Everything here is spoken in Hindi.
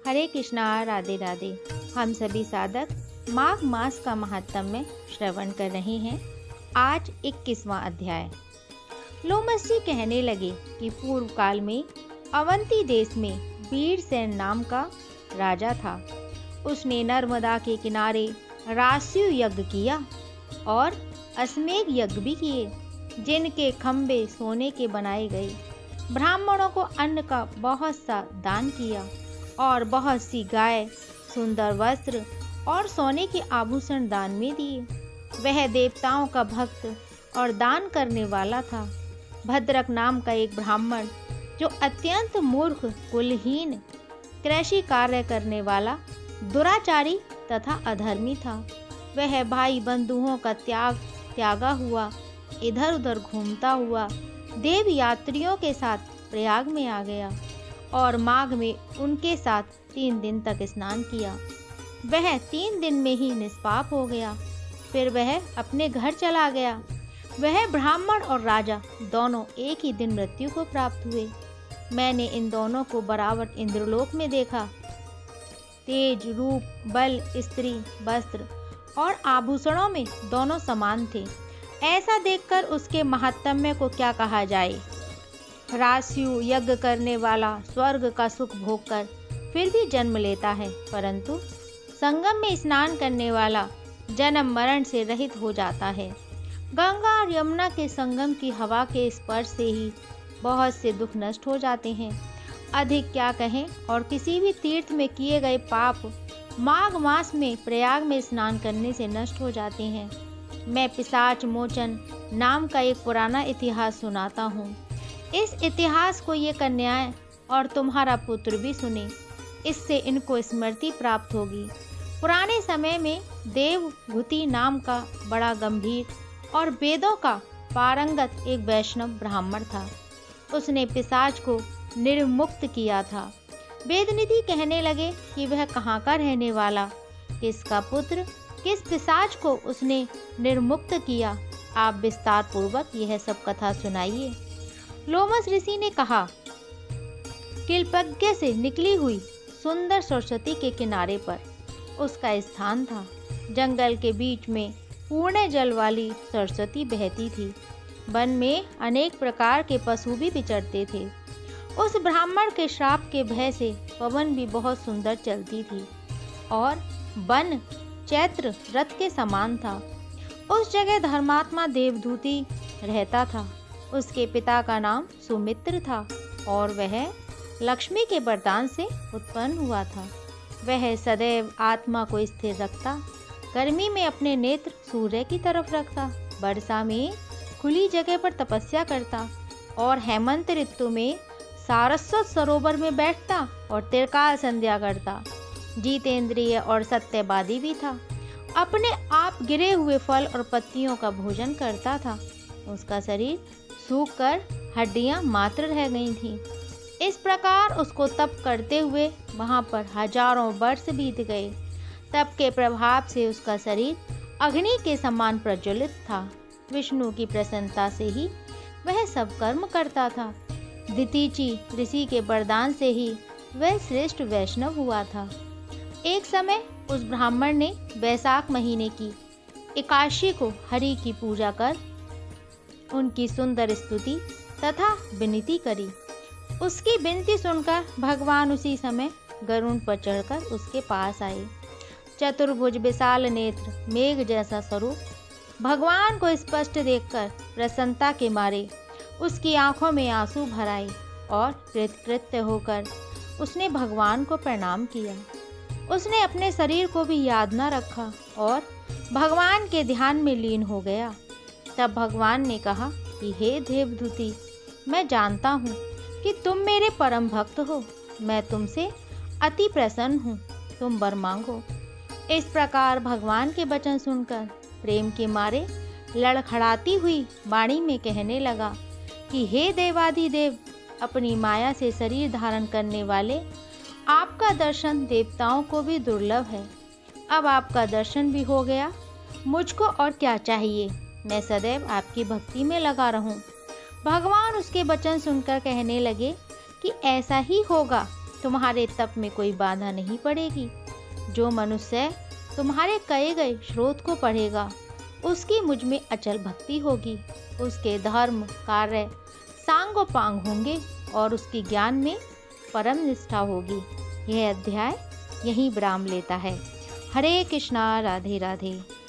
हरे कृष्णा, राधे राधे। हम सभी साधक माघ मास का महात्म्य श्रवण कर रहे हैं। आज 21वां अध्याय। लोमस जी कहने लगे कि पूर्व काल में अवंती देश में वीरसेन नाम का राजा था। उसने नर्मदा के किनारे रास्यु यज्ञ किया और अश्वमेध यज्ञ भी किए, जिनके खंबे सोने के बनाए गए। ब्राह्मणों को अन्न का बहुत सा दान किया और बहुत सी गाय, सुंदर वस्त्र और सोने के आभूषण दान में दिए। वह देवताओं का भक्त और दान करने वाला था। भद्रक नाम का एक ब्राह्मण, जो अत्यंत मूर्ख, कुलहीन, कृषि कार्य करने वाला, दुराचारी तथा अधर्मी था, वह भाई बंधुओं का त्यागा हुआ इधर उधर घूमता हुआ देव यात्रियों के साथ प्रयाग में आ गया और माघ में उनके साथ 3 दिन तक स्नान किया। वह 3 दिन में ही निष्पाप हो गया। फिर वह अपने घर चला गया। वह ब्राह्मण और राजा दोनों एक ही दिन मृत्यु को प्राप्त हुए। मैंने इन दोनों को बराबर इंद्रलोक में देखा। तेज, रूप, बल, स्त्री, वस्त्र और आभूषणों में दोनों समान थे। ऐसा देखकर उसके महात्म्य को क्या कहा जाए। रास्यु यज्ञ करने वाला स्वर्ग का सुख भोगकर फिर भी जन्म लेता है, परंतु संगम में स्नान करने वाला जन्म मरण से रहित हो जाता है। गंगा और यमुना के संगम की हवा के स्पर्श से ही बहुत से दुख नष्ट हो जाते हैं। अधिक क्या कहें, और किसी भी तीर्थ में किए गए पाप माघ मास में प्रयाग में स्नान करने से नष्ट हो जाते हैं। मैं पिशाच मोचन नाम का एक पुराना इतिहास सुनाता हूँ। इस इतिहास को ये कन्याएं और तुम्हारा पुत्र भी सुने, इससे इनको स्मृति प्राप्त होगी। पुराने समय में देवभूति नाम का बड़ा गंभीर और वेदों का पारंगत एक वैष्णव ब्राह्मण था। उसने पिशाच को निर्मुक्त किया था। वेदनिधि कहने लगे कि वह कहाँ का रहने वाला, किसका पुत्र, किस पिशाच को उसने निर्मुक्त किया। आप विस्तार पूर्वक यह सब कथा सुनाइए। लोमस ऋषि ने कहा, किल्पज्ञ से निकली हुई सुंदर सरस्वती के किनारे पर उसका स्थान था। जंगल के बीच में पूर्ण जल वाली सरस्वती बहती थी। वन में अनेक प्रकार के पशु भी विचरते थे। उस ब्राह्मण के श्राप के भय से पवन भी बहुत सुंदर चलती थी और वन चैत्र रथ के समान था। उस जगह धर्मात्मा देवदूती रहता था। उसके पिता का नाम सुमित्र था और वह लक्ष्मी के वरदान से उत्पन्न हुआ था। वह सदैव आत्मा को स्थिर रखता, गर्मी में अपने नेत्र सूर्य की तरफ रखता, वर्षा में खुली जगह पर तपस्या करता और हेमंत ऋतु में सारस्वत सरोवर में बैठता और त्रिकाल संध्या करता। जितेंद्रिय और सत्यवादी भी था। अपने आप गिरे हुए फल और पत्तियों का भोजन करता था। उसका शरीर सूखकर हड्डियां मात्र रह गई थीं। इस प्रकार उसको तप करते हुए वहां पर हजारों वर्ष बीत गए। तप के प्रभाव से उसका शरीर अग्नि के समान प्रज्वलित था। विष्णु की प्रसन्नता से ही वह सब कर्म करता था। दितीची ऋषि के वरदान से ही वह श्रेष्ठ वैष्णव हुआ था। एक समय उस ब्राह्मण ने वैशाख महीने की एकादशी को हरि की पूजा कर उनकी सुंदर स्तुति तथा विनती करी। उसकी विनती सुनकर भगवान उसी समय गरुड़ पर चढ़कर उसके पास आए। चतुर्भुज, विशाल नेत्र, मेघ जैसा स्वरूप, भगवान को स्पष्ट देखकर प्रसन्नता के मारे उसकी आंखों में आंसू भर आए और कृतकृत्य होकर उसने भगवान को प्रणाम किया। उसने अपने शरीर को भी याद न रखा और भगवान के ध्यान में लीन हो गया। तब भगवान ने कहा कि हे देवदूती, मैं जानता हूँ कि तुम मेरे परम भक्त हो। मैं तुमसे अति प्रसन्न हूँ, तुम वर मांगो। इस प्रकार भगवान के वचन सुनकर प्रेम के मारे लड़खड़ाती हुई वाणी में कहने लगा कि हे देवाधिदेव, अपनी माया से शरीर धारण करने वाले, आपका दर्शन देवताओं को भी दुर्लभ है। अब आपका दर्शन भी हो गया, मुझको और क्या चाहिए। मैं सदैव आपकी भक्ति में लगा रहूं। भगवान उसके वचन सुनकर कहने लगे कि ऐसा ही होगा तुम्हारे तप में कोई बाधा नहीं पड़ेगी। जो मनुष्य तुम्हारे कहे गए स्रोत को पढ़ेगा, उसकी मुझ में अचल भक्ति होगी, उसके धर्म कार्य सांगोपांग होंगे और उसकी ज्ञान में परम निष्ठा होगी। यह अध्याय यहीं विराम लेता है। हरे कृष्णा, राधे राधे।